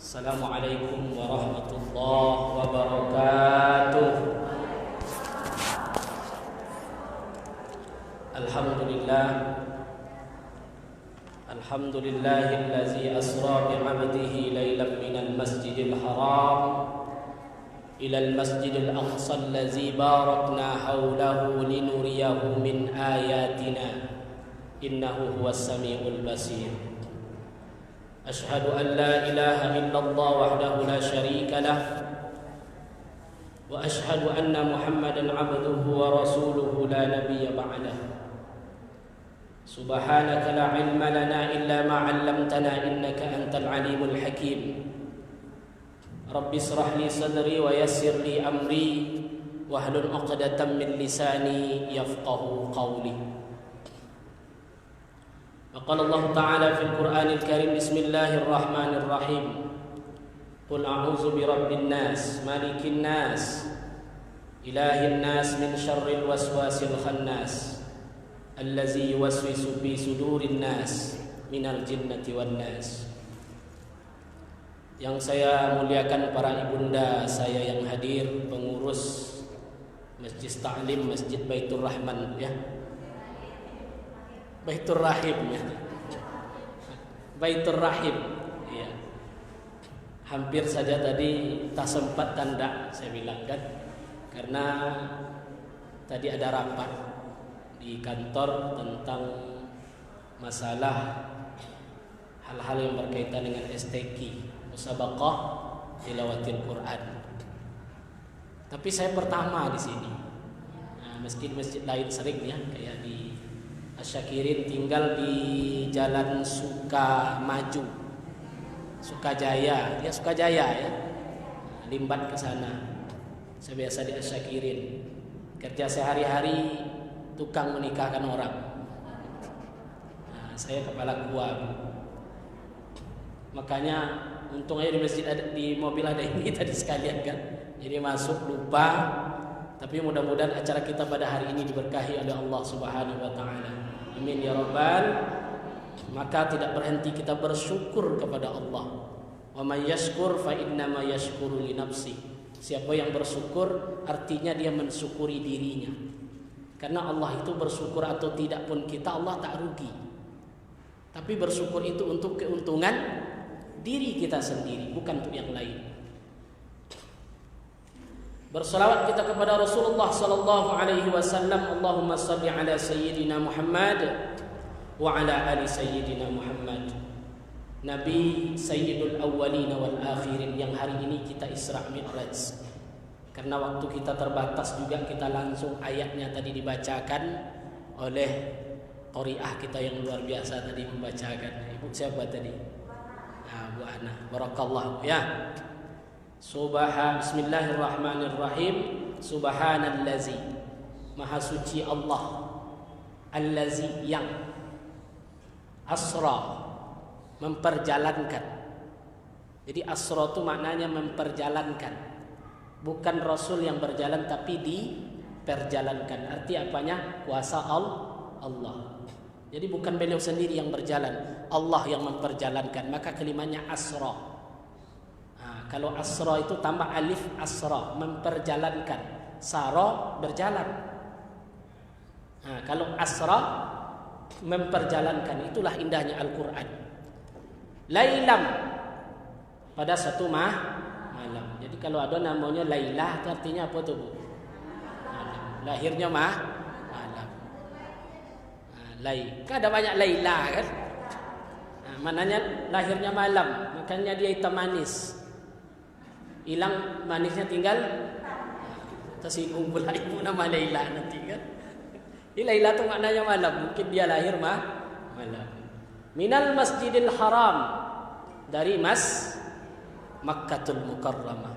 Assalamualaikum warahmatullahi wabarakatuh. Alhamdulillah. Alhamdulillahillazi asra bi'abdihi laylan minal masjidil haram ilal masjidil aqsa allazi barakna hawlahu linuriyahu min ayatina innahu huwas samiul basir. Ashhadu an la ilaha illallah wahdahu la syarika lah wa ashhadu anna Muhammadan abduhu wa rasuluhu la nabiyya ba'dah. Subhanaka la ilma lana illa ma 'allamtana innaka antal alimul hakim. Rabbi israh li sadri wa yassir li amri wahlul 'uqdatam min lisani yafqahu qawli. وقال الله تعالى في القرآن الكريم بسم الله الرحمن الرحيم قل أعوذ برب الناس مالك الناس إله الناس من شر الوسواس الخناس الذي يوسوس في صدور الناس من الجنة والناس. Yang saya muliakan para ibunda saya yang hadir, pengurus Masjid Ta'lim Masjid Baitur Rahman ya. Baitur Rahim ya. Baitur Rahim ya. Hampir saja tadi tak sempat tanda saya bilang kan, karena tadi ada rapat di kantor tentang masalah hal-hal yang berkaitan dengan STQ, musabaqah tilawatil Quran. Tapi saya pertama di sini. Nah, masjid-masjid lain sering ya, kayak di Asyakirin tinggal di Jalan Sukamaju, Sukajaya, ya Sukajaya ya, limbat ke sana. Saya biasa di Asyakirin. Kerja sehari-hari tukang menikahkan orang. Nah, saya kepala kuab. Makanya untung aja di masjid ada, di mobil ada ini tadi sekalian kan. Jadi masuk lupa. Tapi mudah-mudahan acara kita pada hari ini diberkahi oleh Allah Subhanahu wa taala. Amin ya rabbal. Maka tidak berhenti kita bersyukur kepada Allah. Wa may yashkur fa innama yashkuru li nafsi. Siapa yang bersyukur artinya dia mensyukuri dirinya. Karena Allah itu bersyukur atau tidak pun kita, Allah tak rugi. Tapi bersyukur itu untuk keuntungan diri kita sendiri, bukan untuk yang lain. Bersalawat kita kepada Rasulullah sallallahu alaihi wasallam. Allahumma shalli ala sayyidina Muhammad wa ala ali sayyidina Muhammad. Nabi sayyidul awwalin wal akhirin yang hari ini kita Isra Mi'raj. Karena waktu kita terbatas juga, kita langsung ayatnya tadi dibacakan oleh qari'ah kita yang luar biasa tadi membacakan. Ibu siapa tadi? Bu Ana. Barakallahu ya. Bismillahirrahmanirrahim. Subhanallazi, maha suci Allah, allazi yang asra, memperjalankan. Jadi asra itu maknanya memperjalankan, bukan Rasul yang berjalan tapi diperjalankan. Arti apanya? Kuasa Allah. Jadi bukan beliau sendiri yang berjalan, Allah yang memperjalankan. Maka kalimatnya asra. Kalau asra itu tambah alif asra, memperjalankan. Sara berjalan. Kalau asra memperjalankan, itulah indahnya Al-Quran. Lailam, pada satu malam. Jadi kalau ada namanya Lailah, itu artinya apa tuh Bu? Malam. Lahirnya malam. Kan ada banyak Laila kan? Mananya lahirnya malam, makanya dia hitam manis. Hilang manisnya, tinggal tersinggung pula ibu nama Laila nanti kan. Laila itu maknanya malam, mungkin dia lahir malam. Minal Masjidil Haram, dari Makkatul Mukarramah,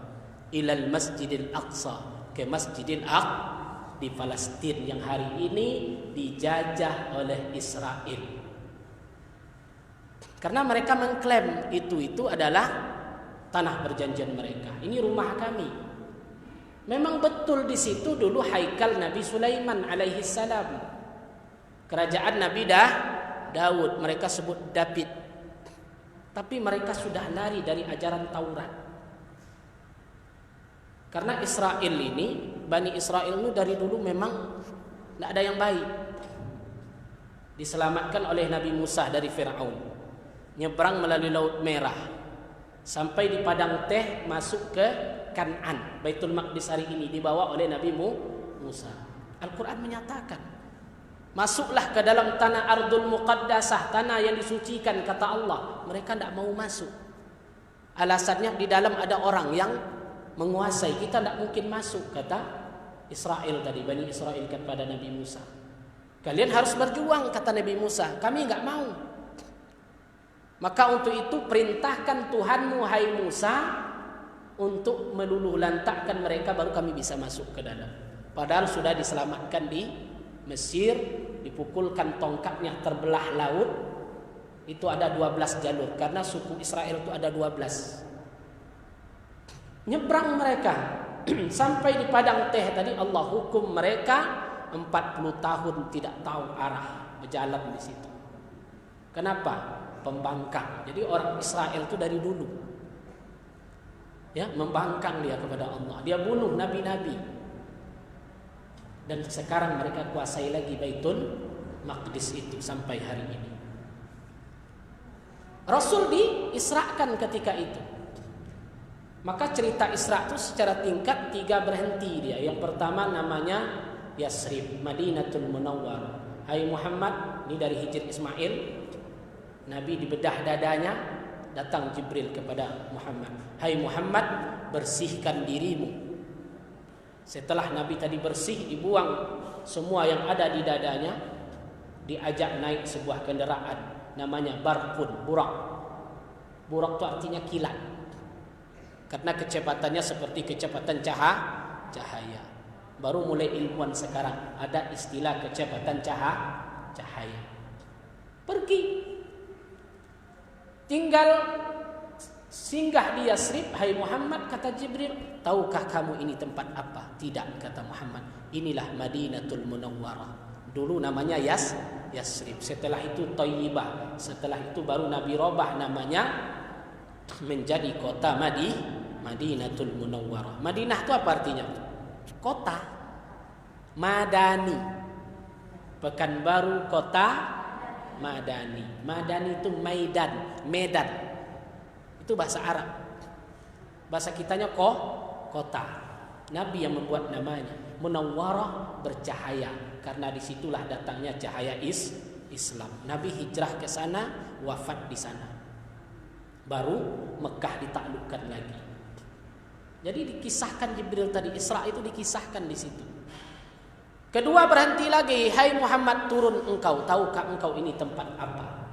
ilal Masjidil Aqsa, ke Masjidil Aqsa di Palestina yang hari ini dijajah oleh Israel. Karena mereka mengklaim itu adalah tanah perjanjian mereka. Ini rumah kami. Memang betul di situ dulu haikal Nabi Sulaiman alaihi salam. Kerajaan Nabi Daud, mereka sebut David. Tapi mereka sudah lari dari ajaran Taurat. Karena Israel ini, Bani Israel itu dari dulu memang tidak ada yang baik. Diselamatkan oleh Nabi Musa dari Fir'aun, nyebrang melalui Laut Merah, sampai di Padang Teh, masuk ke Kan'an. Baitul Maqdis hari ini dibawa oleh Nabi Musa. Al-Quran menyatakan, masuklah ke dalam tanah Ardul Muqaddasah, tanah yang disucikan, kata Allah. Mereka tidak mau masuk. Alasannya di dalam ada orang yang menguasai, kita tidak mungkin masuk, kata Israel tadi, Bani Israel kepada Nabi Musa. Kalian harus berjuang, kata Nabi Musa. Kami enggak mau. Maka untuk itu perintahkan Tuhanmu, hai Musa, untuk meluluh lantakkan mereka, baru kami bisa masuk ke dalam. Padahal sudah diselamatkan di Mesir, dipukulkan tongkatnya, terbelah laut. Itu ada 12 jalur, karena suku Israel itu ada 12. Nyebrang mereka sampai di Padang Teh tadi, Allah hukum mereka 40 tahun tidak tahu arah berjalan di situ. Kenapa? Pembangkang. Jadi orang Israel itu dari dulu, ya, membangkang dia kepada Allah. Dia bunuh nabi-nabi. Dan sekarang mereka kuasai lagi Baitul Maqdis itu sampai hari ini. Rasul diisrakan ketika itu. Maka cerita Isra itu secara tingkat 3 berhenti dia. Yang pertama namanya Yasrib, Madinatul Munawwarah. Hai Muhammad, ini dari Hijr Ismail. Nabi dibedah dadanya, datang Jibril kepada Muhammad. Hai Muhammad, bersihkan dirimu. Setelah Nabi tadi bersih, dibuang semua yang ada di dadanya, diajak naik sebuah kendaraan namanya Barqun, Burak. Burak itu artinya kilat, karena kecepatannya seperti kecepatan cahaya. Baru mulai ilmuwan sekarang ada istilah kecepatan cahaya. Pergi, tinggal singgah di Yasrib. Hai Muhammad, kata Jibril, tahukah kamu ini tempat apa? Tidak, kata Muhammad, inilah Madinatul Munawwarah. Dulu namanya Yasrib, setelah itu Thayyibah, setelah itu baru Nabi robah namanya menjadi kota Madinatul Munawwarah. Madinah itu apa artinya? Kota. Madani, Pekanbaru kota Madani. Madani itu medan. Itu bahasa Arab. Bahasa kitanya kota. Nabi yang membuat namanya Munawwarah, bercahaya, karena disitulah datangnya cahaya Islam. Nabi hijrah ke sana, wafat di sana. Baru Mekah ditaklukkan lagi. Jadi dikisahkan Jibril tadi, Isra itu dikisahkan di situ. Kedua berhenti lagi, hai Muhammad, turun engkau, tahukah engkau ini tempat apa?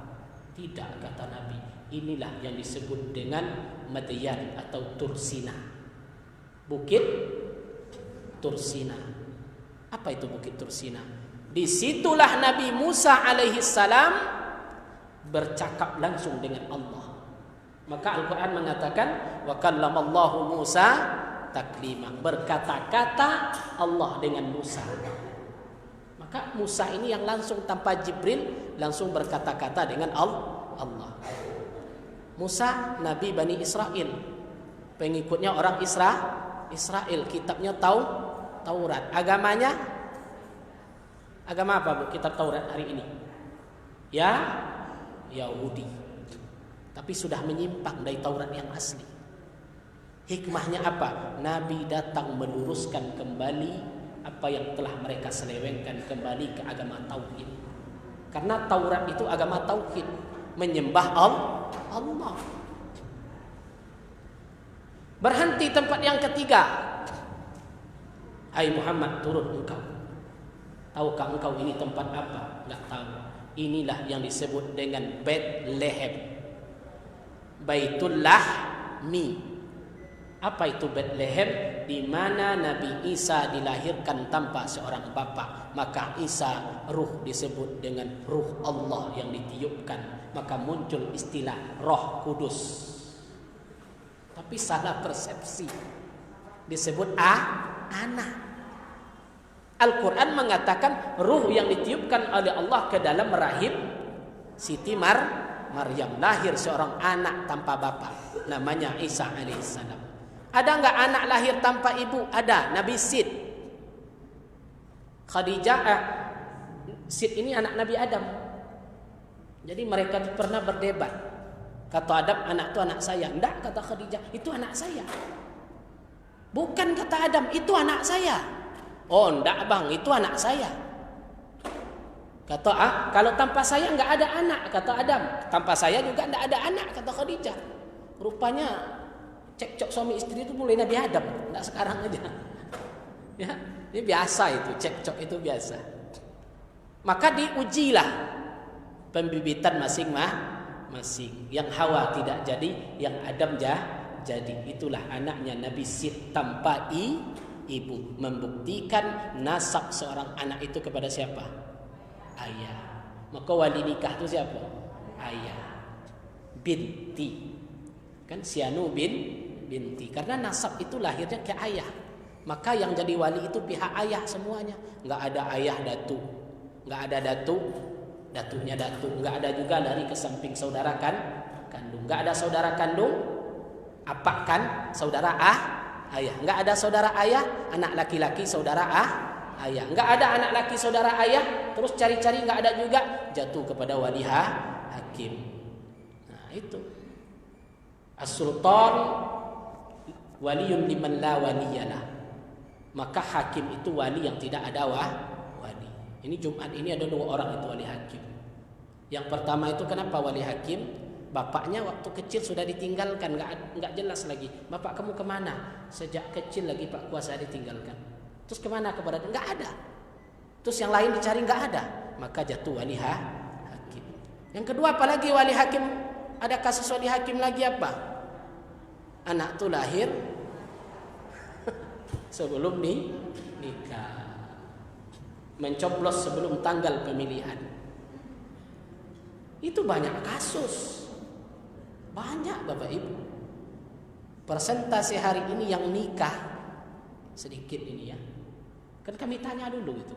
Tidak, kata Nabi, inilah yang disebut dengan Madyan atau Tursina. Bukit Tursina. Apa itu Bukit Tursina? Disitulah Nabi Musa alaihi salam bercakap langsung dengan Allah. Maka Al-Quran mengatakan, wa kallamallahu Musa taklima, berkata-kata Allah dengan Musa. Maka Musa ini yang langsung tanpa Jibril langsung berkata-kata dengan Allah. Musa Nabi Bani Israel, pengikutnya orang Israel, kitabnya Taurat. Agamanya agama apa Bu kitab Taurat hari ini? Ya, Yahudi. Tapi sudah menyimpang dari Taurat yang asli. Hikmahnya apa? Nabi datang meluruskan kembali apa yang telah mereka selewengkan, kembali ke agama tauhid. Karena Taurat itu agama tauhid, menyembah Allah. Berhenti tempat yang ketiga. Hai Muhammad, turun engkau. Tahukah engkau ini tempat apa? Enggak tahu. Inilah yang disebut dengan Bethlehem, Baitullah Mi. Apa itu Bethlehem? Di mana Nabi Isa dilahirkan tanpa seorang bapa. Maka Isa ruh disebut dengan ruh Allah yang ditiupkan. Maka muncul istilah Roh Kudus. Tapi salah persepsi, disebut anak. Al-Quran mengatakan ruh yang ditiupkan oleh Allah ke dalam rahim Siti Maryam, lahir seorang anak tanpa bapak, namanya Isa alaihissalam. Ada enggak anak lahir tanpa ibu? Ada, Nabi Sid. Khadijah, Sid ini anak Nabi Adam. Jadi mereka pernah berdebat. Kata Adam, anak itu anak saya. Enggak, kata Khadijah, itu anak saya. Bukan, kata Adam, itu anak saya. Oh, enggak bang, itu anak saya. Kata kalau tanpa saya enggak ada anak, kata Adam. Tanpa saya juga enggak ada anak, kata Khadijah. Rupanya cekcok suami istri itu mulai Nabi Adam, enggak sekarang aja. Ya, ini biasa itu, cekcok itu biasa. Maka diujilah pembibitan masing-masing. Yang Hawa tidak jadi, yang Adam jadi. Itulah anaknya Nabi Sid tanpa ibu, membuktikan nasab seorang anak itu kepada siapa? Ayah. Maka wali nikah itu siapa? Ayah. Binti. Kan Sianu binti. Karena nasab itu lahirnya ke ayah. Maka yang jadi wali itu pihak ayah semuanya. Enggak ada ayah datu. Enggak ada datunya datu. Enggak ada juga dari kesamping saudara kandung. Enggak ada saudara kandung. Apa kan? Saudara ayah. Enggak ada saudara ayah, anak laki-laki saudara ayah. Enggak ada anak laki saudara ayah, terus cari-cari enggak ada juga, jatuh kepada wali hakim. Nah, itu. As-sultan waliyun liman la waliyalah. Maka hakim itu wali yang tidak ada wali. Ini Jumat ini ada 2 orang itu wali hakim. Yang pertama itu kenapa wali hakim? Bapaknya waktu kecil sudah ditinggalkan, enggak jelas lagi. Bapak kamu kemana? Sejak kecil lagi Pak Kuasa ditinggalkan. Terus kemana keberadaan? Enggak ada. Terus yang lain dicari enggak ada. Maka jatuh wali hakim. Yang kedua apalagi wali hakim? Ada kasus wali hakim lagi apa? Anak itu lahir sebelum nikah. Mencoblos sebelum tanggal pemilihan. Itu banyak kasus. Banyak Bapak Ibu. Persentase hari ini yang nikah sedikit ini ya. Kan kami tanya dulu itu.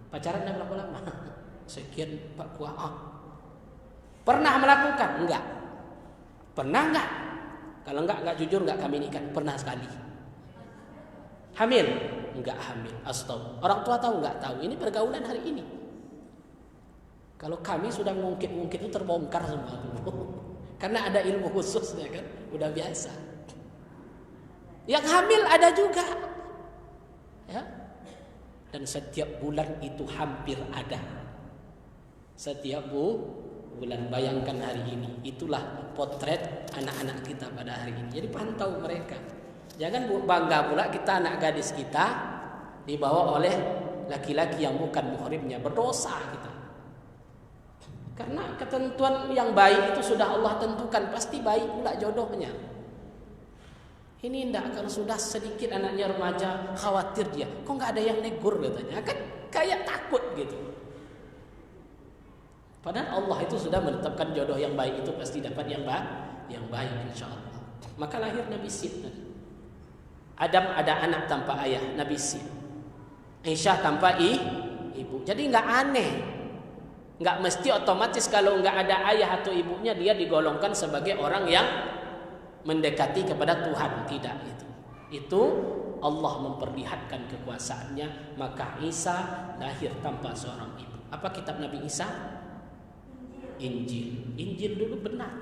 Pacaran berapa lama? Sekian Pak Kuah. Pernah melakukan? Enggak. Pernah enggak? Kalau enggak jujur enggak kami nikah. Pernah sekali. Hamil? Enggak hamil. Astagfirullah. Orang tua tahu enggak tahu? Ini pergaulan hari ini. Kalau kami sudah ngungkit itu terbongkar semua dulu. Karena ada ilmu khususnya kan. Udah biasa. Yang hamil ada juga. Ya. Dan setiap bulan itu hampir ada. Setiap bulan, bayangkan hari ini. Itulah potret anak-anak kita pada hari ini. Jadi pantau mereka. Jangan bangga pula kita anak gadis kita dibawa oleh laki-laki yang bukan muhrimnya. Berdosa kita. Karena ketentuan yang baik itu sudah Allah tentukan. Pasti baik pula jodohnya. Ini enggak, kalau sudah sedikit anaknya remaja, khawatir dia. Kok enggak ada yang negur katanya. Kan kayak takut gitu. Padahal Allah itu sudah menetapkan jodoh yang baik itu pasti dapat yang baik insyaallah. Maka lahir Nabi Sid. Adam ada anak tanpa ayah, Nabi Sid. Aisyah tanpa ibu. Jadi enggak aneh. Enggak mesti otomatis kalau enggak ada ayah atau ibunya dia digolongkan sebagai orang yang mendekati kepada Tuhan. Tidak itu. Itu Allah memperlihatkan kekuasaannya. Maka Isa lahir tanpa seorang ibu. Apa kitab Nabi Isa? Injil dulu benar.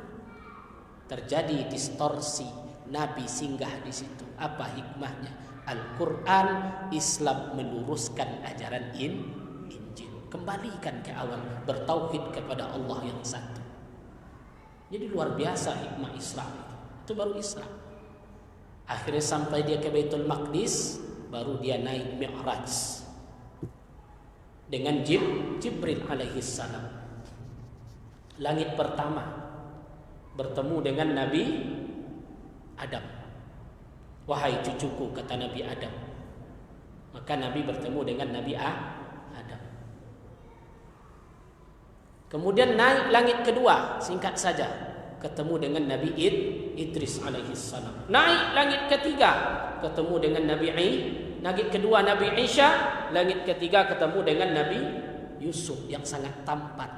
Terjadi distorsi. Nabi singgah di situ. Apa hikmahnya? Al-Quran, Islam meluruskan ajaran Injil. Kembalikan ke awal. Bertauhid kepada Allah yang satu. Jadi luar biasa hikmah Islam. Itu baru Isra. Akhirnya sampai dia ke Baitul Maqdis, baru dia naik Mi'raj dengan Jibril alaihi salam. Langit pertama bertemu dengan Nabi Adam. Wahai cucuku, kata Nabi Adam. Maka Nabi bertemu dengan Nabi Adam. Kemudian naik langit kedua, singkat saja, ketemu dengan Nabi Idris alaihi salam. Naik langit ketiga, ketemu dengan Nabi Langit kedua Nabi Isa, langit ketiga ketemu dengan Nabi Yusuf yang sangat tampan.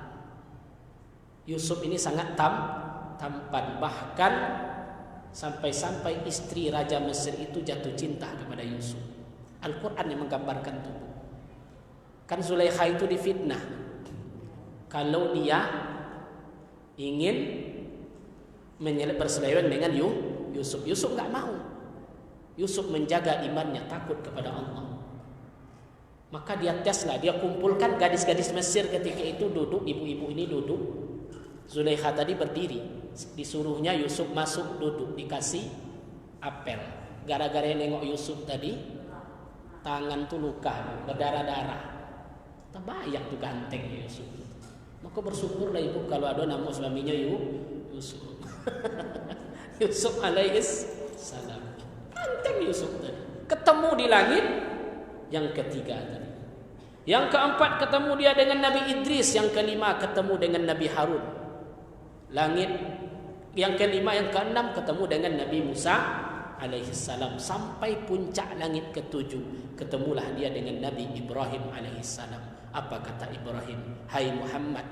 Yusuf ini sangat tampan, bahkan sampai-sampai istri Raja Mesir itu jatuh cinta kepada Yusuf. Al-Quran yang menggambarkan itu. Kan Zulaikha itu difitnah. Kalau dia ingin berseleweng dengan Yusuf, Yusuf nggak mau. Yusuf menjaga imannya, takut kepada Allah. Maka dia teslah, dia kumpulkan gadis-gadis Mesir ketika itu duduk, ibu-ibu ini duduk. Zulaikha tadi berdiri, disuruhnya Yusuf masuk duduk, dikasih apel. Gara-gara nengok Yusuf tadi, tangan tuh luka, berdarah-darah. Terbayang tuh ganteng Yusuf. Maka bersyukurlah ibu kalau ada nama suaminya Yusuf. Yusuf alaihis salam. Ganteng Yusuf tadi. Ketemu di langit yang ketiga tadi. Yang keempat ketemu dia dengan Nabi Idris, yang kelima ketemu dengan Nabi Harun. Langit yang kelima, yang keenam ketemu dengan Nabi Musa alaihissalam, sampai puncak langit ketujuh ketemulah dia dengan Nabi Ibrahim alaihissalam. Apa kata Ibrahim? Hai Muhammad,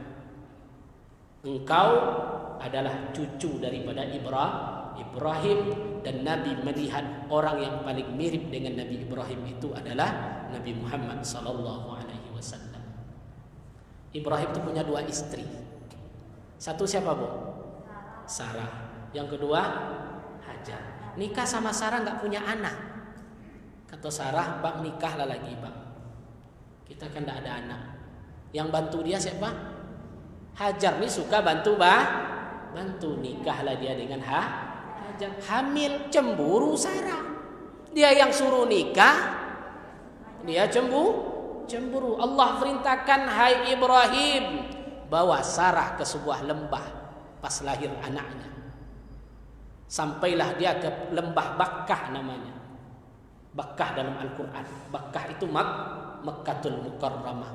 engkau adalah cucu daripada Ibrahim, dan Nabi melihat orang yang paling mirip dengan Nabi Ibrahim itu adalah Nabi Muhammad sallallahu alaihi wasallam. Ibrahim itu punya dua istri. Satu siapa, Bu? Sarah. Yang kedua Hajar. Nikah sama Sarah nggak punya anak. Kata Sarah, "Bang, nikahlah lagi, Bang. Kita kan nggak ada anak." Yang bantu dia siapa? Hajar. Nih suka bantu nikahlah dia dengan Hajar. Hamil, cemburu Sarah. Dia yang suruh nikah, dia cemburu. Allah perintahkan, "Hai Ibrahim, bawa Sarah ke sebuah lembah pas lahir anaknya." Sampailah dia ke lembah Bakkah namanya. Bakkah dalam Al-Quran. Bakkah itu Mekkatul Mukarramah.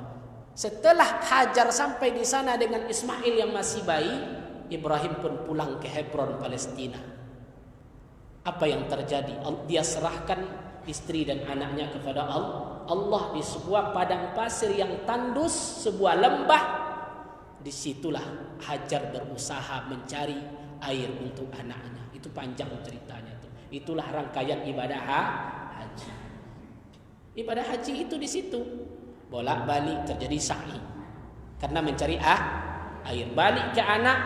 Setelah Hajar sampai di sana dengan Ismail yang masih bayi, Ibrahim pun pulang ke Hebron, Palestina. Apa yang terjadi? Dia serahkan istri dan anaknya kepada Allah di sebuah padang pasir yang tandus, sebuah lembah. Disitulah Hajar berusaha mencari air untuk anaknya. Itu panjang ceritanya tuh. Itulah rangkaian ibadah haji. Ibadah haji itu di situ. Bolak-balik terjadi sa'i. Karena mencari air. Balik ke anak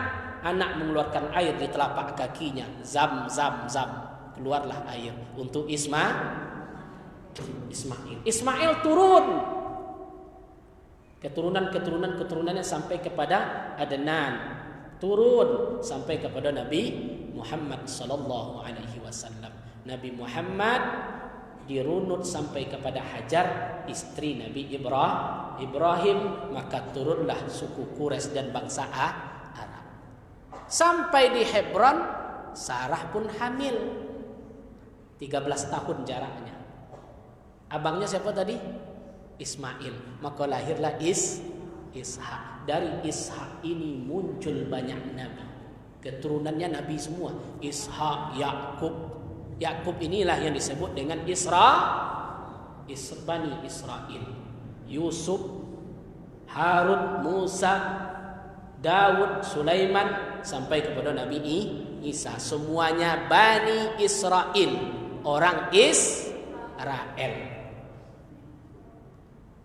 mengeluarkan air di telapak kakinya. Zam. Keluarlah air untuk Ismail. Ismail turun. Keturunannya sampai kepada Adnan. Turun sampai kepada Nabi Muhammad sallallahu alaihi wasallam. Nabi Muhammad dirunut sampai kepada Hajar, istri Nabi Ibrahim, maka turunlah suku Quraisy dan bangsa Arab. Sampai di Hebron, Sarah pun hamil. 13 tahun jaraknya. Abangnya siapa tadi? Ismail. Maka lahirlah Ishak. Dari Ishak ini muncul banyak nabi. Keturunannya nabi semua. Ishak, Yakub inilah yang disebut dengan Bani Israel. Yusuf, Harun, Musa, Daud, Sulaiman, sampai kepada Nabi Isa. Semuanya Bani Israel, orang Israel.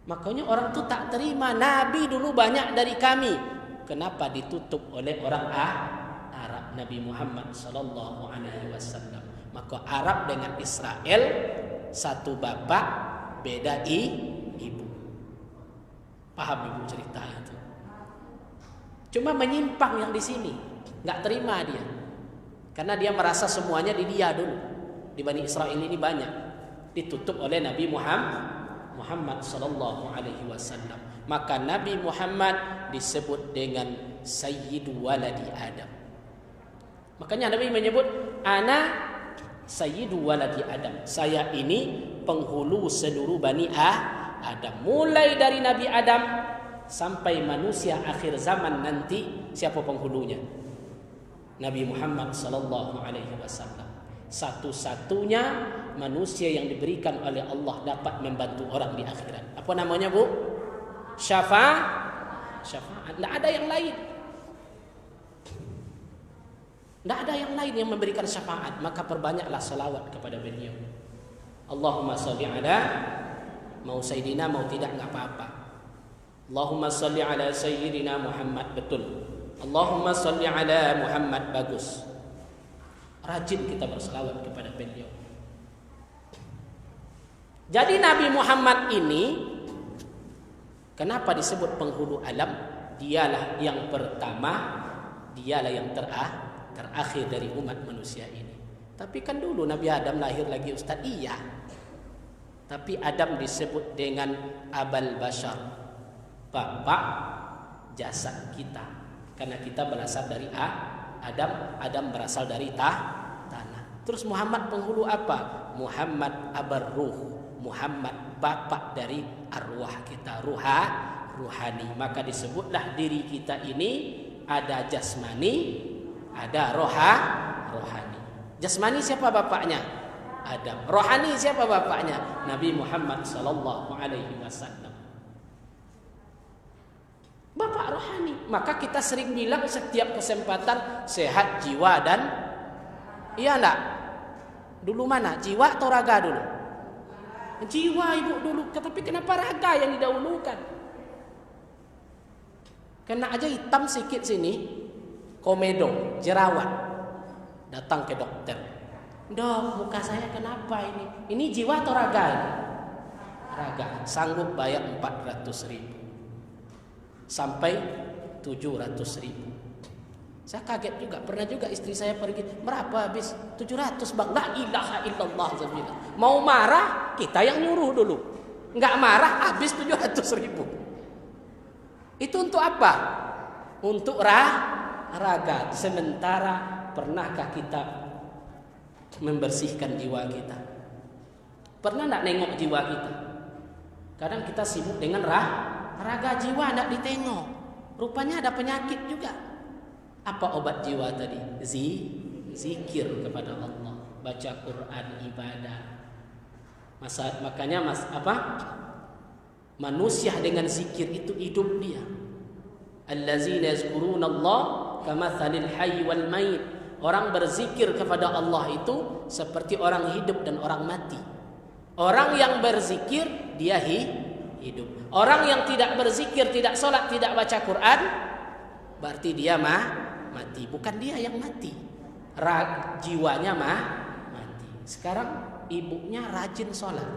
Makanya orang itu tak terima, Nabi dulu banyak dari kami. Kenapa ditutup oleh orang Arab? Nabi Muhammad sallallahu alaihi wasallam. Maka Arab dengan Israel satu bapak, beda ibu. Paham ibu cerita itu? Cuma menyimpang yang di sini, nggak terima dia. Karena dia merasa semuanya di dia dulu. Di Bani Israel ini banyak. Ditutup oleh Nabi Muhammad sallallahu alaihi wasallam. Maka Nabi Muhammad disebut dengan Sayyidu waladi Adam. Makanya Nabi menyebut, "Ana Sayyidu waladi Adam." Saya ini penghulu seluruh Bani Adam. Mulai dari Nabi Adam sampai manusia akhir zaman nanti, siapa penghulunya? Nabi Muhammad sallallahu alaihi wasallam. Satu-satunya manusia yang diberikan oleh Allah dapat membantu orang di akhirat. Apa namanya, Bu? Syafaat. Tidak ada yang lain. Tidak ada yang lain yang memberikan syafaat, maka perbanyaklah salawat kepada beliau. Allahumma salli ala, mau Sayyidina mau tidak nggak apa-apa. Allahumma salli ala Sayyidina Muhammad, betul. Allahumma salli ala Muhammad, bagus. Rajin kita bersalawat kepada beliau. Jadi Nabi Muhammad ini kenapa disebut penghulu alam? Dialah yang pertama, dialah yang terakhir dari umat manusia ini. Tapi kan dulu Nabi Adam lahir lagi Ustaz, iya. Tapi Adam disebut dengan Abal Bashar, bapak jasad kita. Karena kita berasal dari Adam berasal dari tanah. Terus Muhammad penghulu apa? Muhammad Abar Ruh, Muhammad bapak dari arwah kita, ruhani. Maka disebutlah diri kita ini ada jasmani, ada rohani. Jasmani siapa bapaknya? Adam. Rohani siapa bapaknya? Nabi Muhammad sallallahu alaihi wasallam. Bapak rohani. Maka kita sering bilang setiap kesempatan sehat jiwa dan iya enggak? Dulu mana? Jiwa atau raga dulu? Jiwa ibu dulu. Tapi kenapa raga yang didahulukan? Kena aja hitam sedikit sini, komedo, jerawat. Datang ke dokter. Dok, muka saya kenapa ini? Ini jiwa atau raga ini? Raga. Sanggup bayar 400.000 sampai 700.000. Saya kaget juga. Pernah juga istri saya pergi. Berapa habis? 700 bang. La ilaha illallah. Mau marah, kita yang nyuruh dulu. Nggak marah, habis 700.000. Itu untuk apa? Untuk raga. Sementara pernahkah kita membersihkan jiwa kita? Pernah enggak nengok jiwa kita? Kadang kita sibuk dengan raga, jiwa enggak ditengok. Rupanya ada penyakit juga. Apa obat jiwa tadi? Zikir kepada Allah, baca Quran, ibadah. Makanya manusia dengan zikir itu hidup dia. Allazina yazkuruna Allah kamathalil hayy wal mayit. Orang berzikir kepada Allah itu seperti orang hidup dan orang mati. Orang yang berzikir dia hidup. Orang yang tidak berzikir, tidak sholat, tidak baca Quran, berarti dia mati. Bukan dia yang mati, jiwanya mati. Sekarang ibunya rajin sholat,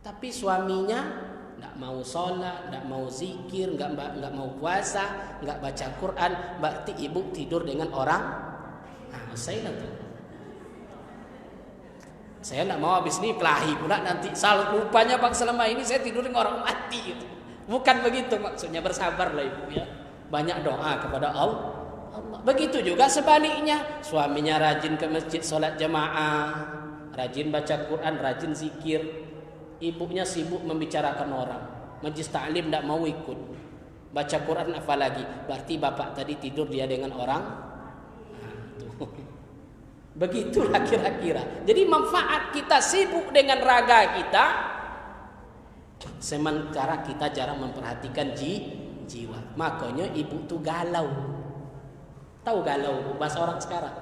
tapi suaminya nggak mau sholat, nggak mau zikir, nggak mau puasa, nggak baca Quran, berarti ibu tidur dengan orang. Nah, saya nggak mau habis ini kelahi pula nanti. Salah rupanya bang selama ini saya tidur dengan orang mati. Gitu. Bukan begitu maksudnya, bersabarlah ibu ya. Banyak doa kepada Allah. Begitu juga sebaliknya, suaminya rajin ke masjid sholat jamaah, rajin baca Quran, rajin zikir. Ibunya sibuk membicarakan orang, majlis ta'lim tidak mau ikut, baca Quran apalagi, berarti bapak tadi tidur dia dengan orang. Begitulah kira-kira. Jadi manfaat kita sibuk dengan raga kita, sementara kita jarang memperhatikan jiwa. Makanya ibu tuh galau. Tahu galau bahasa orang sekarang?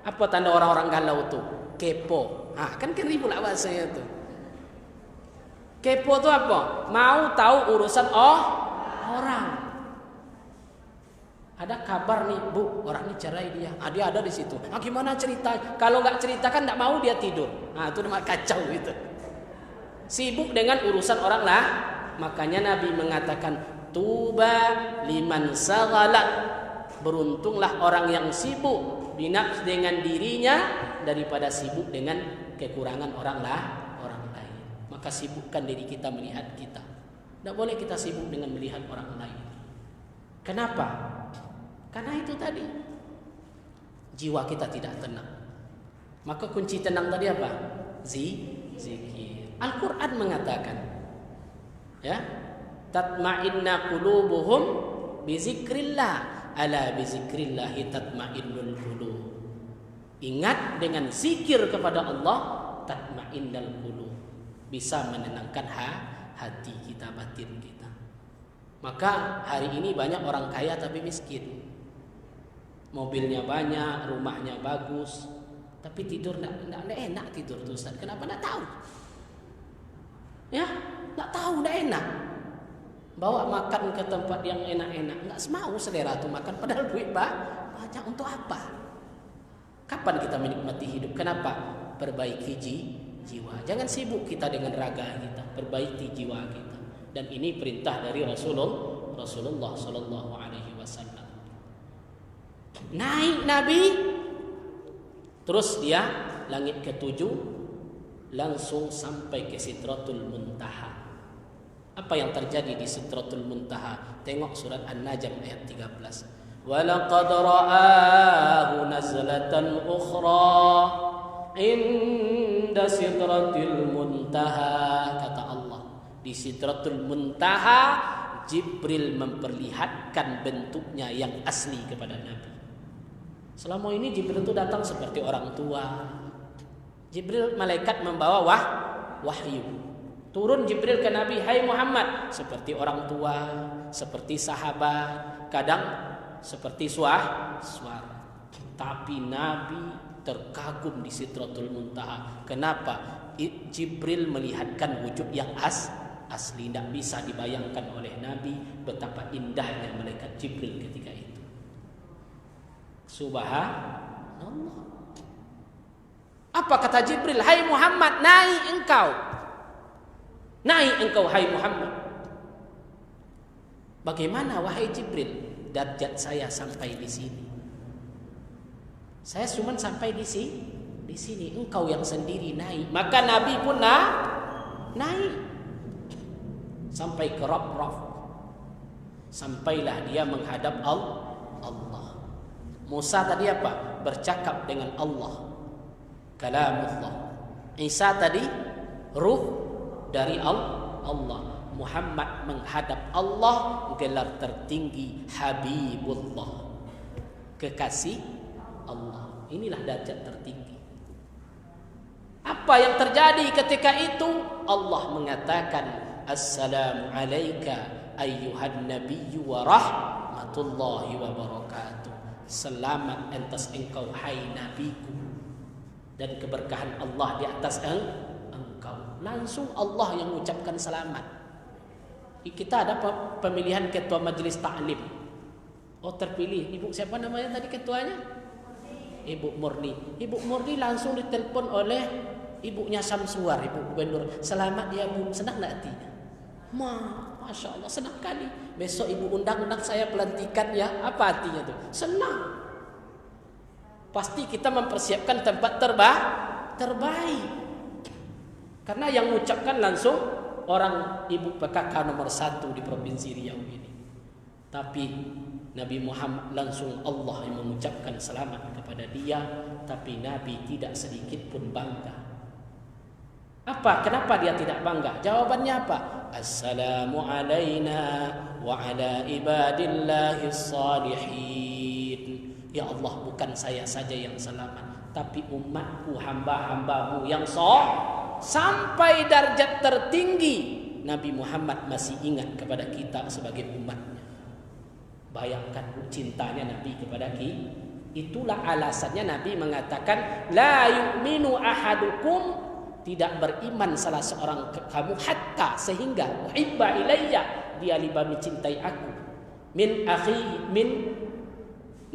Apa tanda orang-orang galau tuh? Kepo. Kan ribu lah bahasanya tuh. Kepo itu apa? Mau tahu urusan orang. Ada kabar nih, Bu, orang ini cerai dia. Dia ada di situ. Gimana cerita? Kalau nggak cerita kan nggak mau dia tidur. Itu namanya kacau itu. Sibuk dengan urusan orang lah. Makanya Nabi mengatakan, tuba liman saghalat. Beruntunglah orang yang sibuk binafs dengan dirinya daripada sibuk dengan kekurangan orang lain. Maka sibukkan diri kita melihat kita. Tidak boleh kita sibuk dengan melihat orang lain. Kenapa? Karena itu tadi, jiwa kita tidak tenang. Maka kunci tenang tadi apa? Zikir. Al-Quran mengatakan, ya, tatma'inna qulubuhum bizikrillah, ala bizikrillahi tatma'innul qulub. Ingat, dengan zikir kepada Allah tatma'innal qulub, bisa menenangkan hati kita, batin kita. Maka hari ini banyak orang kaya tapi miskin. mobilnya banyak, rumahnya bagus, tapi tidur enggak enak tidur tuh Ustaz. Kenapa? Enggak tahu. Ya, enggak tahu, enggak enak. Bawa makan ke tempat yang enak-enak, enggak semau selera tuh makan, padahal duit banyak. Untuk apa? Kapan kita menikmati hidup? Kenapa? Perbaiki jiwa. Jangan sibuk kita dengan raga kita, perbaiki jiwa kita. Dan ini perintah dari Rasulullah sallallahu alaihi wasallam. Naik Nabi, terus dia langit ke-7, langsung sampai ke Sidratul Muntaha. Apa yang terjadi di Sidratul Muntaha? Tengok surat An-Najm ayat 13. وَلَقَدْ رَآهُ نَزْلَةً أُخْرَى عِنْدَ سِدْرَةِ الْمُنْتَهَى. Kata Allah, di Sidratul Muntaha Jibril memperlihatkan bentuknya yang asli kepada Nabi. Selama ini Jibril itu datang seperti orang tua. Jibril malaikat membawa wahyu. Turun Jibril ke Nabi, hai Muhammad, seperti orang tua, seperti sahabat, kadang seperti suara. Tapi Nabi terkagum di Sidratul Muntaha. Kenapa? Jibril melihatkan wujud yang asli. Tidak bisa dibayangkan oleh Nabi betapa indahnya malaikat Jibril ketika itu. Subhanallah. Apa kata Jibril? Hai Muhammad, naik engkau. Naik engkau hai Muhammad. Bagaimana wahai Jibril? Darjat saya sampai di sini. Saya cuma sampai di sini. Engkau yang sendiri naik. Maka Nabi pun naik sampai ke Raf. Sampailah dia menghadap Allah. Musa tadi apa? Bercakap dengan Allah. Kalamullah. Isa tadi ruh dari Allah. Muhammad menghadap Allah, gelar tertinggi Habibullah, kekasih Allah. Inilah derajat tertinggi. Apa yang terjadi ketika itu? Allah mengatakan, Assalamu alayka ayyuhan nabiyyu wa rahmatullahi wa barakatuh. Selamat atas engkau hai nabiku, dan keberkahan Allah di atas engkau. Langsung Allah yang mengucapkan selamat. Kita ada pemilihan ketua majelis taklim. Oh, terpilih. Ibu siapa namanya tadi ketuanya? Ibu Murni. Ibu Murni langsung ditelepon oleh ibunya Samsuar, ibu gubernur. Selamat ya Bu, senang tak hatinya? Masya Allah, senang kali. Besok ibu undang saya pelantikan ya. Apa hatinya tuh? Senang. Pasti kita mempersiapkan tempat terbaik. Karena yang mengucapkan langsung orang ibu PKK nomor 1 di Provinsi Riau ini. Tapi Nabi Muhammad langsung Allah yang mengucapkan selamat kepada dia. Tapi Nabi tidak sedikit pun bangga. Apa? Kenapa dia tidak bangga? Jawabannya apa? Assalamu alayna wa ala ibadillahis salihin. Ya Allah, bukan saya saja yang selamat, tapi umatku, hamba-hambamu yang sampai darjat tertinggi. Nabi Muhammad masih ingat kepada kita sebagai umatnya. Bayangkan cintanya Nabi kepada kita. Itulah alasannya Nabi mengatakan, la yu'minu ahadukum, tidak beriman salah seorang kamu, hatta sehingga uhibba ilayya, dia lebih mencintai aku, min akhi, min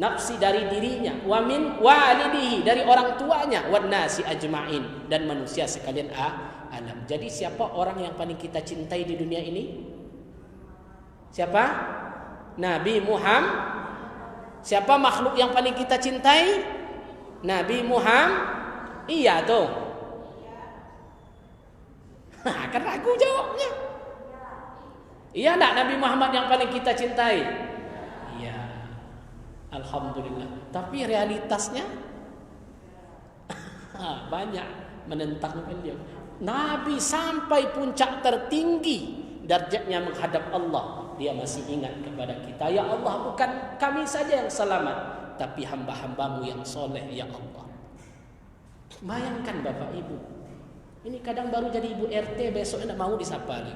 nafsi dari dirinya, wa min walidihi dari orang tuanya, wan nasi ajma'in dan manusia sekalian alam. Jadi siapa orang yang paling kita cintai di dunia ini? Siapa? Nabi Muhammad. Siapa makhluk yang paling kita cintai? Nabi Muhammad. Iya tuh. Kan ragu jawabnya. Iya enggak Nabi Muhammad yang paling kita cintai? Iya. Alhamdulillah. Tapi realitasnya banyak menentang beliau. Nabi sampai puncak tertinggi darjatnya menghadap Allah, dia masih ingat kepada kita. Ya Allah, bukan kami saja yang selamat, tapi hamba-hambamu yang soleh ya Allah. Bayangkan Bapak Ibu, ini kadang baru jadi ibu RT, besok tidak mau disapa lagi.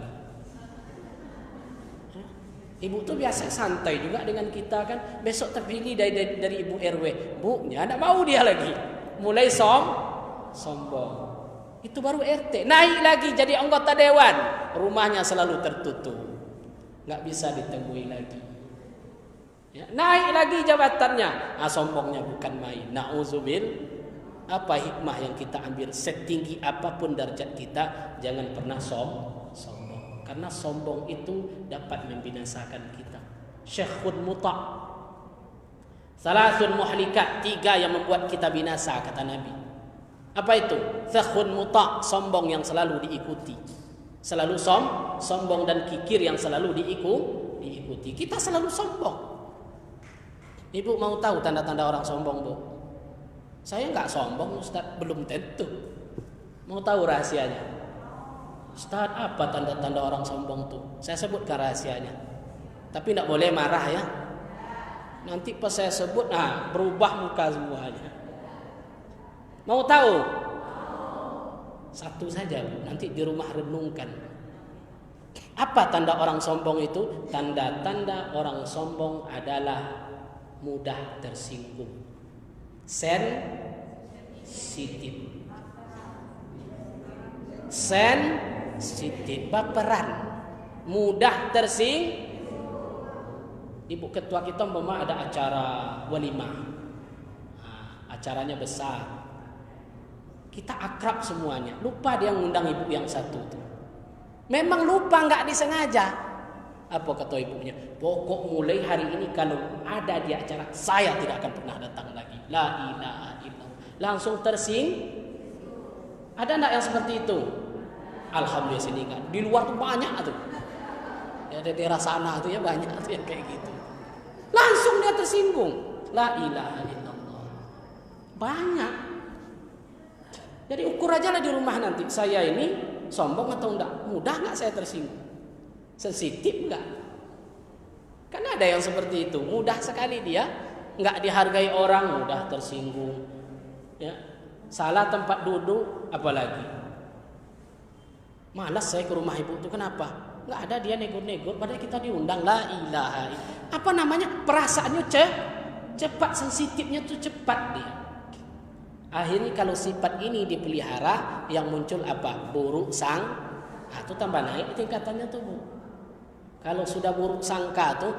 Ibu tuh biasa santai juga dengan kita kan. Besok terpilih dari ibu RW, bu, ya tidak mau dia lagi. Mulai sombong. Itu baru RT. Naik lagi jadi anggota dewan. Rumahnya selalu tertutup. Nggak bisa ditemui lagi. Ya, naik lagi jabatannya. Sombongnya bukan main. Na'udzubil. Apa hikmah yang kita ambil? Setinggi apapun derajat kita, jangan pernah sombong. Karena sombong itu dapat membinasakan kita. Syekhun muta'. Salasun muhlikat. 3 yang membuat kita binasa, kata Nabi. Apa itu? Syekhun muta'. Sombong yang selalu diikuti. Selalu sombong dan kikir yang selalu diikuti. Kita selalu sombong. Ibu mau tahu tanda-tanda orang sombong, Bu? Saya nggak sombong, Ustaz. Belum tentu. Mau tahu rahasianya? Ustaz, apa tanda-tanda orang sombong tuh? Saya sebutkan rahasianya. Tapi tidak boleh marah ya. Nanti pas saya sebut, berubah muka semuanya. Mau tahu? Satu saja, Bu. Nanti di rumah renungkan. Apa tanda orang sombong itu? Tanda-tanda orang sombong adalah mudah tersinggung. Sensitif, baperan, mudah tersinggung. Ibu ketua kita umpama ada acara walimah, acaranya besar, kita akrab semuanya, lupa dia ngundang ibu yang satu tuh. Memang lupa, nggak disengaja. Apa kata ibunya? Pokok mulai hari ini kalau ada di acara, saya tidak akan pernah datang lagi. La ilaha illallah. Langsung Ada enggak yang seperti itu? Alhamdulillah sini kan. Di luar tuh banyak tuh. Ya, di daerah sana tuh ya banyak tuh yang kayak gitu. Langsung dia tersinggung. La ilaha illallah. Banyak. Jadi ukur aja lah di rumah nanti. Saya ini sombong atau enggak? Mudah enggak saya tersinggung? Sensitif enggak? Kan ada yang seperti itu, mudah sekali dia enggak dihargai orang, mudah tersinggung. Ya. Salah tempat duduk, apalagi. Malas saya ke rumah ibu itu, kenapa? Enggak ada dia nego-nego, padahal kita diundang. La ilaha illallah. Apa namanya? Perasaannya cepat, sensitifnya tuh cepat dia. Akhirnya kalau sifat ini dipelihara, yang muncul apa? Buruk itu tambah naik tingkatannya tuh, Bu. Kalau sudah buruk sangka tuh,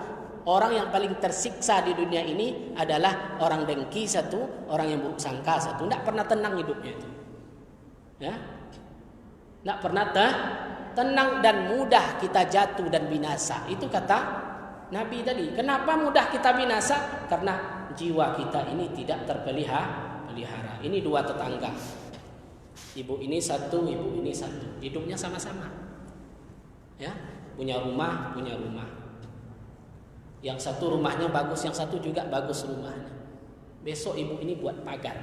orang yang paling tersiksa di dunia ini adalah orang dengki satu, orang yang buruk sangka satu. Tidak pernah tenang hidupnya itu. Ya, tidak pernah tenang dan mudah kita jatuh dan binasa. Itu kata Nabi tadi. Kenapa mudah kita binasa? Karena jiwa kita ini tidak terpelihara. Ini 2 tetangga. Ibu ini satu, ibu ini satu. Hidupnya sama-sama. Ya. Punya rumah. Yang satu rumahnya bagus, yang satu juga bagus rumahnya. Besok ibu ini buat pagar.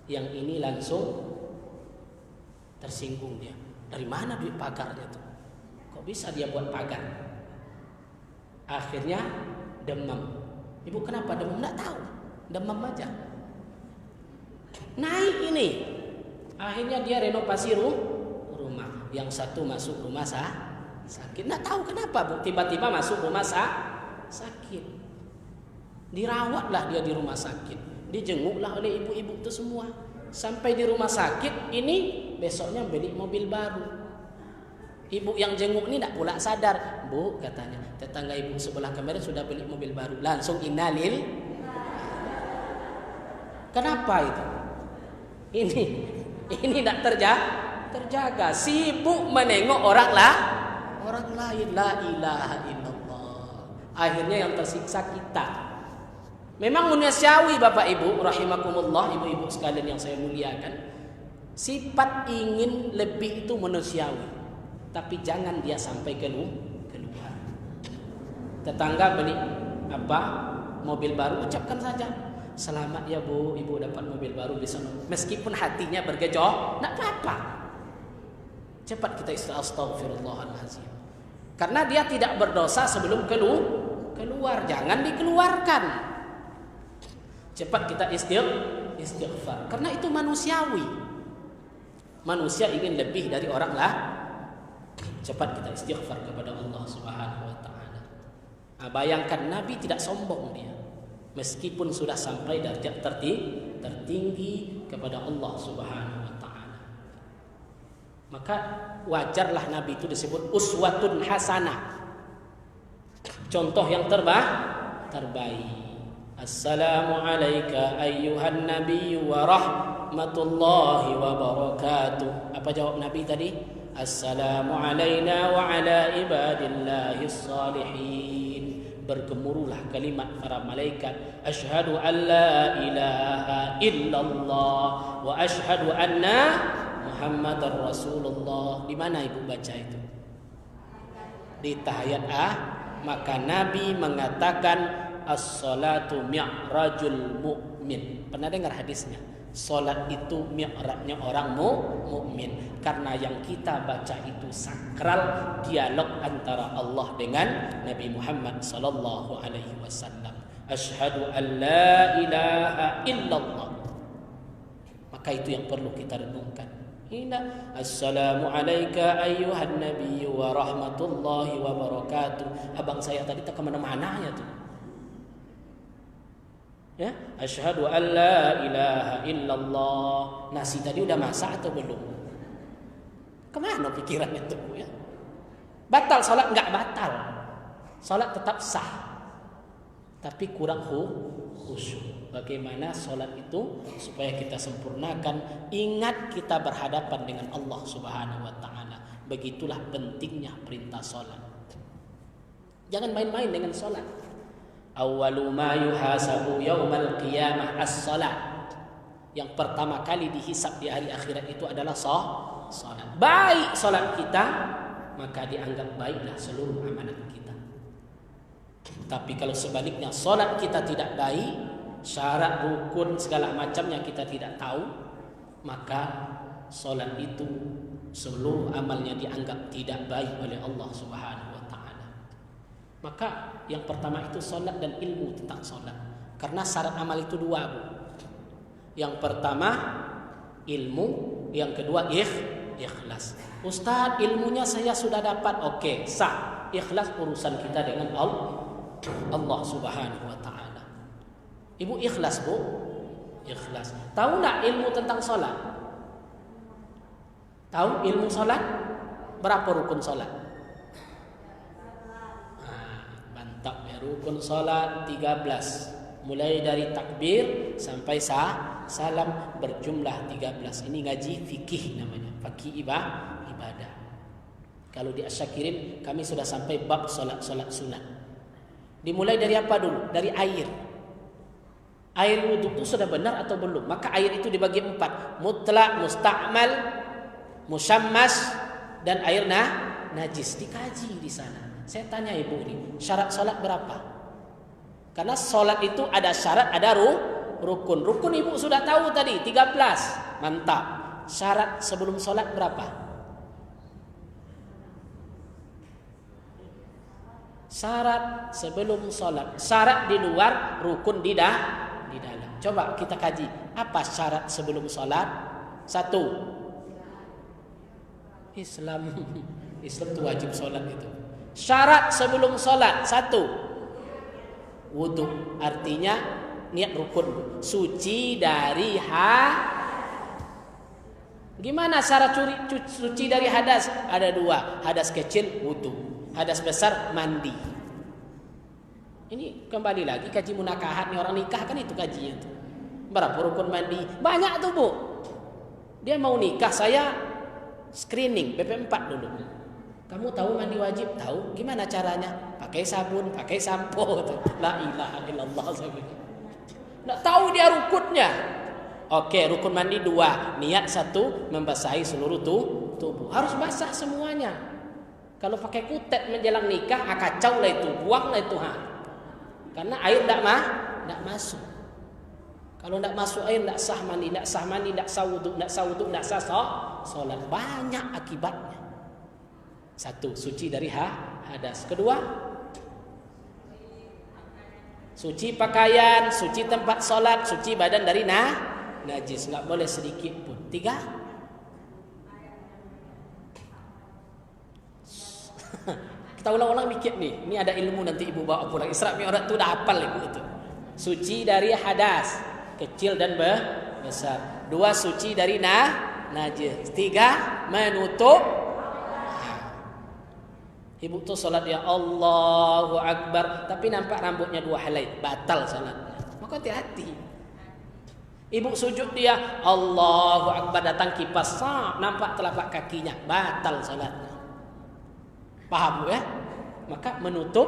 Yang ini langsung tersinggung dia. Dari mana duit pagarnya tuh? Kok bisa dia buat pagar? Akhirnya demam. Ibu kenapa demam? Nggak tahu. Demam aja. Naik ini. Akhirnya dia renovasi rumah. Yang satu masuk rumah sakit. Nggak tahu kenapa, Bu. Tiba-tiba masuk rumah sakit. Dirawatlah dia di rumah sakit. Dijenguklah oleh ibu-ibu itu semua. Sampai di rumah sakit ini besoknya beli mobil baru. Ibu yang jenguk ini tidak pula sadar. Bu, katanya, tetangga ibu sebelah kemarin sudah beli mobil baru. Langsung innalil. Kenapa itu? Ini tidak terjaga. Sibuk menengok orang lain. La ilaha illallah. Akhirnya yang tersiksa kita. Memang manusiawi Bapak Ibu rahimakumullah, ibu-ibu sekalian yang saya muliakan. Sifat ingin lebih itu manusiawi. Tapi jangan dia sampai keluar. Tetangga beli mobil baru, ucapkan saja, selamat ya Bu, Ibu dapat mobil baru di sana. Meskipun hatinya bergejolak, tidak apa-apa. Cepat kita astagfirullahaladzim. Karena dia tidak berdosa sebelum keluar, jangan dikeluarkan. Cepat kita istighfar. Karena itu manusiawi. Manusia ingin lebih dari orang lah. Cepat kita istighfar kepada Allah Subhanahu wa taala. Nah, bayangkan Nabi tidak sombong dia, meskipun sudah sampai derajat tertinggi kepada Allah Subhanahu wa taala. Maka wajarlah Nabi itu disebut uswatun hasanah, contoh yang terbaik. Assalamu alayka ayyuhan nabiyyu wa rahmatullahi wa barakatuh. Apa jawab Nabi tadi? Assalamu alayna wa ala ibadillahis salihin. Bergemuruhlah kalimat para malaikat, asyhadu an la ilaha illallah wa asyhadu anna Muhammadar Rasulullah. Di mana ibu baca itu? Di tahiyat maka Nabi mengatakan as-salatu mi'rajul mu'min. Pernah dengar hadisnya? Salat itu mi'rajnya orang mukmin. Karena yang kita baca itu sakral, dialog antara Allah dengan Nabi Muhammad sallallahu alaihi wasallam. Asyhadu an la ilaha illallah. Maka itu yang perlu kita renungkan. Assalamu alayka ayyuhan nabiyyu wa rahmatullahi wa barakatuh. Abang saya tadi tak kemana-mana ya tuh. Ya, asyhadu an la ilaha illallah. Nasi tadi udah masak atau belum? Kemana pikirannya tuh ya? Batal salat? Enggak batal. Salat tetap sah, tapi kurang khusyuk. Bagaimana salat itu supaya kita sempurnakan? Ingat kita berhadapan dengan Allah Subhanahu wa taala. Begitulah pentingnya perintah salat. Jangan main-main dengan salat. Awwalu ma yuhasabu yaumal qiyamah as-salat. Yang pertama kali dihisab di hari akhirat itu adalah salat. Baik salat kita, maka dianggap baiklah seluruh amalan kita. Tapi kalau sebaliknya salat kita tidak baik, syarat rukun segala macamnya kita tidak tahu, maka salat itu seluruh amalnya dianggap tidak baik oleh Allah Subhanahu wa taala. Maka yang pertama itu salat dan ilmu tentang salat. Karena syarat amal itu dua, Bu. Yang pertama ilmu, yang kedua ikhlas. Ustaz, ilmunya saya sudah dapat. Oke, sah. Ikhlas urusan kita dengan Allah Subhanahu wa taala. Ibu ikhlas, Bu? Ikhlas. Tahu enggak ilmu tentang salat? Tahu ilmu salat? Berapa rukun salat? Mantap ya, rukun salat 13. Mulai dari takbir sampai salam berjumlah 13. Ini ngaji fikih namanya, fikih ibadah. Kalau di Asyakirin kami sudah sampai bab salat sunat. Dimulai dari apa dulu? Dari air. Air wudhu itu sudah benar atau belum? Maka air itu dibagi 4. Mutlak, musta'mal, musyammas, dan air najis. Dikaji di sana. Saya tanya ibu ini, syarat salat berapa? Karena salat itu ada syarat, ada rukun. Rukun ibu sudah tahu tadi, 13. Mantap. Syarat sebelum salat berapa? Syarat sebelum salat. Syarat di luar, rukun di dalam. Coba kita kaji. Apa syarat sebelum salat? 1. Islam itu wajib salat itu. Syarat sebelum salat 1. Wudu, artinya niat rukun, suci dari Gimana syarat suci dari hadas? Ada 2, hadas kecil wudu, hadas besar mandi. Ini kembali lagi kaji munakahat nih, orang nikah kan itu kajinya tuh. Berapa rukun mandi? Banyak tuh, Bu. Dia mau nikah, saya screening BP4 dulu. Kamu tahu mandi wajib? Tahu. Gimana caranya? Pakai sabun, pakai sampo. La ilaha illallah. Nggak tahu dia rukunnya. Oke, rukun mandi 2. Niat 1, membasahi seluruh tubuh. Harus basah semuanya. Kalau pakai kutet menjelang nikah, kacau lah itu. Buanglah itu. Karena air tidak masuk. Kalau tidak masuk air, tidak sah mandi, tidak sah mandi, tidak sah wudu, tidak sah salat. Banyak akibatnya. 1, suci dari hadas. 2, suci pakaian, suci tempat salat, suci badan dari najis, nggak boleh sedikit pun. 3, Kita ulang-ulang mikir nih. Ini ada ilmu nanti ibu bawa pulang. Isra Mi'raj itu udah hafal ibu itu. Suci dari hadas, kecil dan besar. 2 suci dari najis. 3 menutup. Ibu tuh salat ya Allahu Akbar, tapi nampak rambutnya 2 helai, batal salatnya. Maka hati-hati. Ibu sujud dia Allahu Akbar, datang kipas, nampak telapak kakinya, batal salatnya. Paham ya? Maka menutup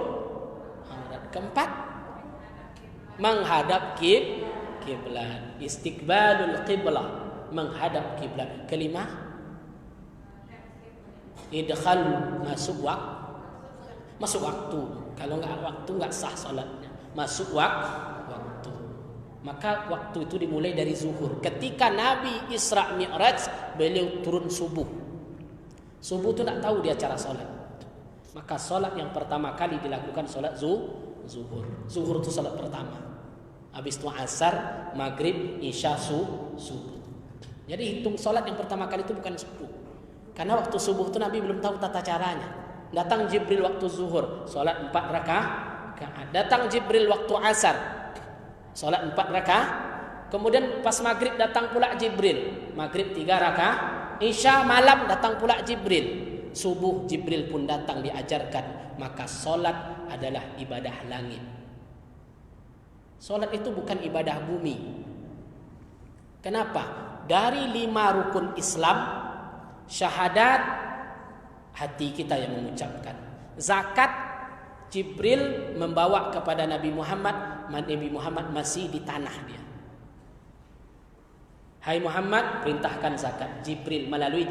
aurat. 4, menghadap kiblat. Istiqbalul qiblah, menghadap kiblat. 5, idkhal, masuk waktu. Kalau enggak waktu enggak sah salatnya. Masuk waktu. Maka waktu itu dimulai dari zuhur. Ketika Nabi Isra Mi'raj, beliau turun subuh. Subuh itu enggak tahu dia cara salat. Maka salat yang pertama kali dilakukan salat zuhur. Zuhur itu salat pertama. Habis itu asar, maghrib, isya, subuh. Jadi hitung salat yang pertama kali itu bukan subuh. Karena waktu subuh itu Nabi belum tahu tata caranya. Datang Jibril waktu zuhur, salat 4 rakaat. Datang Jibril waktu asar, salat 4 rakaat. Kemudian pas maghrib datang pula Jibril, maghrib 3 rakaat. Isya malam datang pula Jibril. Subuh Jibril pun datang diajarkan. Maka solat adalah ibadah langit. Solat itu bukan ibadah bumi. Kenapa? Dari 5 rukun Islam, syahadat hati kita yang mengucapkan. Zakat Jibril membawa kepada Nabi Muhammad. Nabi Muhammad masih di tanah dia. Hai Muhammad, perintahkan zakat. Jibril melalui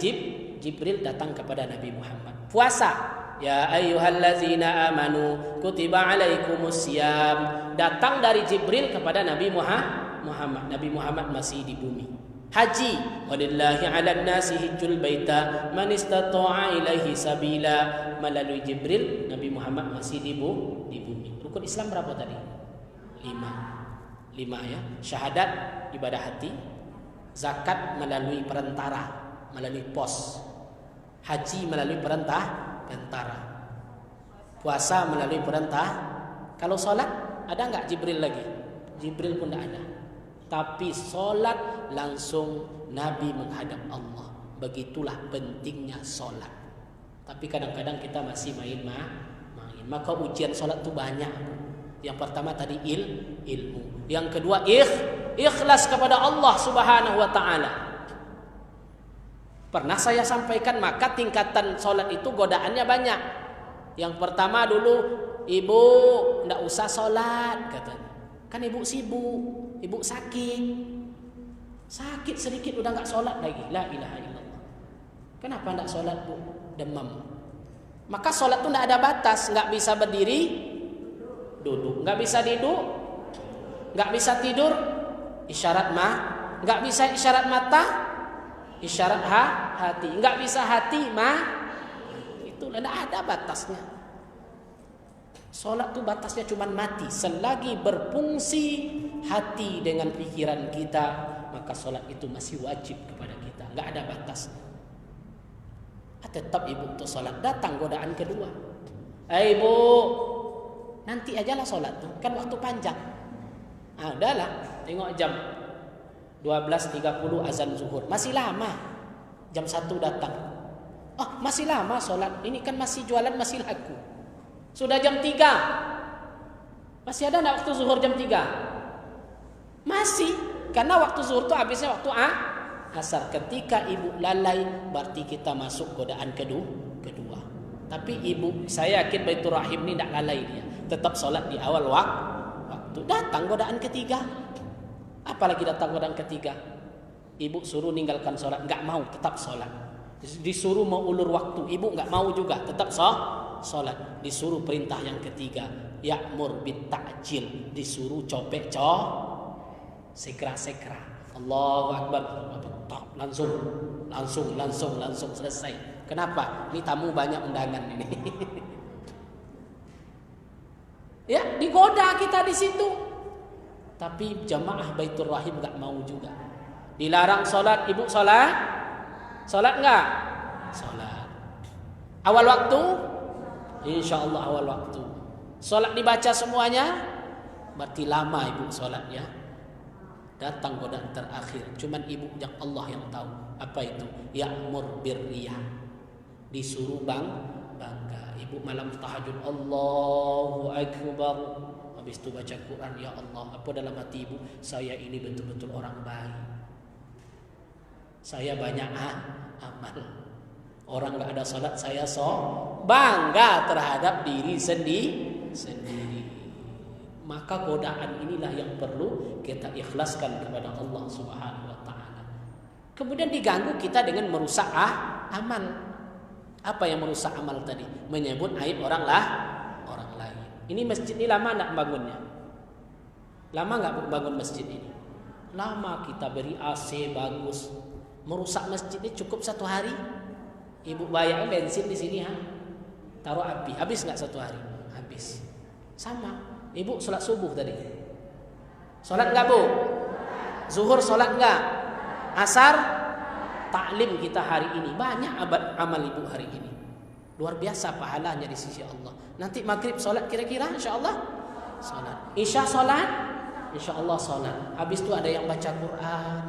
Jibril datang kepada Nabi Muhammad. Puasa, ya ayyuhallazina amanu kutiba alaikumusiyam, datang dari Jibril kepada Nabi Muhammad. Nabi Muhammad masih di bumi. Haji, walillahi 'alan nasi hajjul baita man istata'a ilaihi sabila, melalui Jibril. Nabi Muhammad masih di bumi. Rukun Islam berapa tadi? 5 ya. Syahadat ibadah hati. Zakat melalui perantara, melalui pos. Haji melalui perantara. Puasa melalui perantara. Kalau solat, ada enggak Jibril lagi? Jibril pun tidak ada. Tapi solat langsung Nabi menghadap Allah. Begitulah pentingnya solat. Tapi kadang-kadang kita masih main. Maka ujian solat itu banyak. Yang pertama tadi ilmu. Yang kedua ikhlas kepada Allah Subhanahu wa taala. Pernah saya sampaikan, maka tingkatan solat itu godaannya banyak. Yang pertama dulu, ibu enggak usah solat katanya. Kan ibu sibuk, ibu sakit sedikit udah enggak solat lagi. La ilaha illallah. Kenapa enggak solat, Bu? Demam. Maka solat itu enggak ada batas, enggak bisa berdiri, duduk, enggak bisa duduk, enggak bisa tidur, isyarat enggak bisa isyarat mata, isyarat hati, enggak bisa hati itu enggak ada batasnya. Salat itu batasnya cuma mati. Selagi berfungsi hati dengan pikiran kita, maka salat itu masih wajib kepada kita, enggak ada batas. Tetap ibu untuk salat, datang godaan kedua. Ibu, nanti ajalah salat tuh, kan waktu panjang. Udahlah, tengok jam 12.30 azan zuhur, masih lama. Jam 1 datang. Masih lama solat. Ini kan masih jualan, masih laku. Sudah jam 3. Masih ada enggak waktu zuhur jam 3? Masih. Karena waktu zuhur itu habisnya waktu asar. Ketika ibu lalai, berarti kita masuk godaan kedua. Tapi ibu, saya yakin Baitur Rahim ini tidak lalai dia. Tetap solat di awal waktu. Datang godaan ketiga. Apalagi datang godaan ketiga. Ibu suruh ninggalkan solat, enggak mau, tetap solat. Disuruh mau ulur waktu, ibu enggak mau juga, tetap solat. Disuruh perintah yang ketiga, ya'mur bit ta'jil, disuruh segera. Allahu Akbar, langsung selesai. Kenapa? Ini tamu banyak undangan ini. Ya, digoda kita di situ. Tapi jamaah Baitur Rahim enggak mau juga. Dilarang solat, ibu solat enggak? Solat. Awal waktu Insya Allah awal waktu. Sholat dibaca semuanya, berarti lama ibu sholatnya. Datang godaan terakhir. Cuman ibu yang Allah yang tahu. Apa itu? Ya'mur birriyah. Disuruh bangga. Ibu malam tahajud, Allahu Akbar. Habis itu baca Quran, ya Allah. Apa dalam hati ibu? Saya ini betul-betul orang baik. Saya banyak amal. Orang gak ada salat, saya bangga terhadap diri sendiri. Maka godaan inilah yang perlu kita ikhlaskan kepada Allah Subhanahu wa taala. Kemudian diganggu kita dengan merusak amal. Apa yang merusak amal tadi? Menyebut aib orang lain. Ini masjid ini lama enggak bangunnya? Lama enggak bangun masjid ini? Lama, kita beri AC bagus. Merusak masjid ini cukup 1 hari? Ibu bayar bensin di sini, taruh api, habis nggak 1 hari? Habis. Sama. Ibu sholat subuh tadi. Sholat nggak bu? Zuhur sholat nggak? Asar? Taklim kita hari ini banyak amal ibu hari ini. Luar biasa pahalanya di sisi Allah. Nanti maghrib sholat kira-kira, insya Allah sholat. Isya sholat, insya Allah sholat. Habis itu ada yang baca Quran,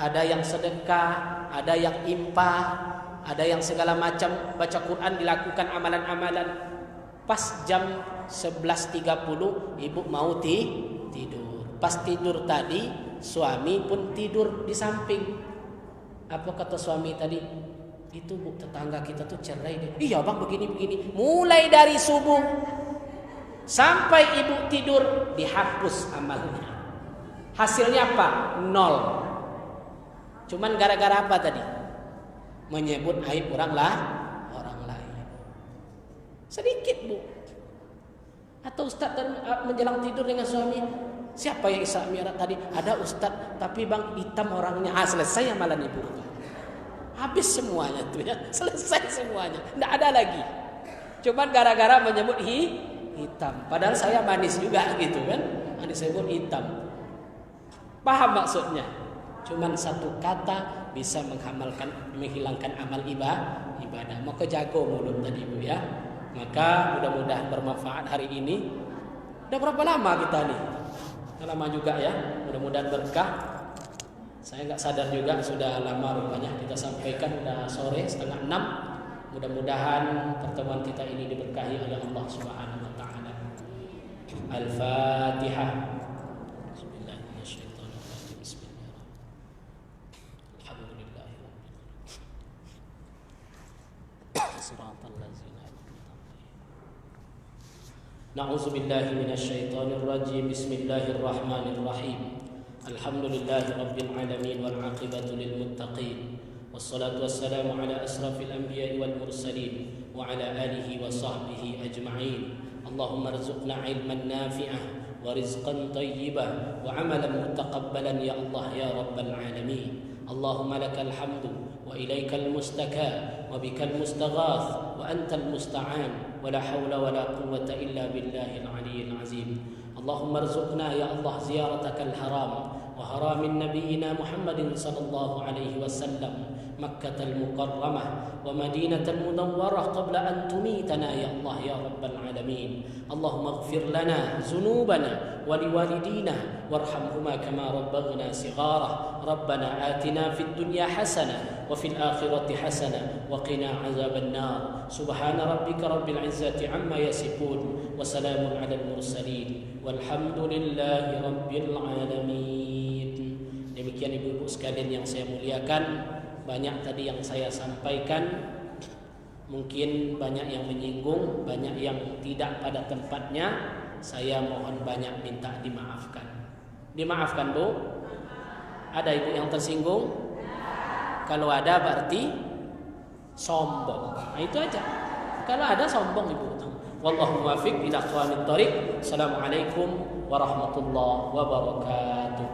ada yang sedekah, ada yang impah. Ada yang segala macam baca Quran, dilakukan amalan-amalan. Pas jam 11.30 ibu mau tidur. Pas tidur tadi suami pun tidur di samping. Apa kata suami tadi? Itu bu, tetangga kita tuh cerai deh. Iya bang, begini. Mulai dari subuh sampai ibu tidur dihapus amalnya. Hasilnya apa? 0. Cuman gara-gara apa tadi? Menyebut aib orang lain. Sedikit bu. Atau ustaz menjelang tidur dengan suami, siapa yang Isra Mi'raj tadi? Ada ustaz, tapi bang hitam orangnya. Selesai amalan ibu. Habis semuanya tuh ya. Selesai semuanya. Tidak ada lagi. Cuman gara-gara menyebut hitam. Padahal saya manis juga gitu kan. Disebut hitam. Paham maksudnya? Cuman satu kata bisa menghilangkan amal ibadah. Maka jago mulut tadi ibu ya. Maka mudah-mudahan bermanfaat hari ini. Udah berapa lama kita nih? Udah lama juga ya. Mudah-mudahan berkah. Saya nggak sadar juga sudah lama rupanya kita sampaikan, udah sore 5:30. Mudah-mudahan pertemuan kita ini diberkahi oleh Allah Subhanahu wa taala. Al-Fatihah. Na'udzu billahi minasyaitonir rajim. Bismillahirrahmanirrahim. Alhamdulillahi rabbil alamin wal 'aqibatu lil muttaqin. Wassalatu wassalamu ala asrafil anbiya'i wal mursalin wa ala alihi wa sahbihi ajma'in. Allahumma arzuqna 'ilman nafi'ah wa rizqan thayyiban wa 'amalan mutaqabbalan ya Allah ya rabbal alamin. Allahumma lakal hamdu wa ilaikal mustaka wa bikal mustaghath wa antal musta'an wa la hawla wa la quwwata illa billahil aliyyil azim. Allahumma arzuqna ya Allah ziyaratakal haram wa haramin nabiyyina Muhammadin sallallahu alaihi wasallam Makkatal Mukarramah wa Madinatal Munawwarah qabla an tumitana ya Allah ya rabbal alamin. Allahumma ighfir lana dhunubana wa liwalidina warhamhuma kama rabbaghna sighara. Rabbana atina fid dunya hasanah wa fil akhirati hasanah wa qina azaban nar. Subhana rabbika rabbil izzati amma yasifun wa salamun alal mursalin walhamdulillahi rabbil alamin. Demikian ibu-ibu sekalian yang saya muliakan, banyak tadi yang saya sampaikan, mungkin banyak yang menyinggung, banyak yang tidak pada tempatnya. Saya mohon banyak minta dimaafkan. Dimaafkan bu? Ada ibu yang tersinggung? Kalau ada berarti sombong. Nah itu aja. Kalau ada sombong ibu. Wallahu muwaffiq ila aqwamit thoriq. Assalamualaikum warahmatullahi wabarakatuh.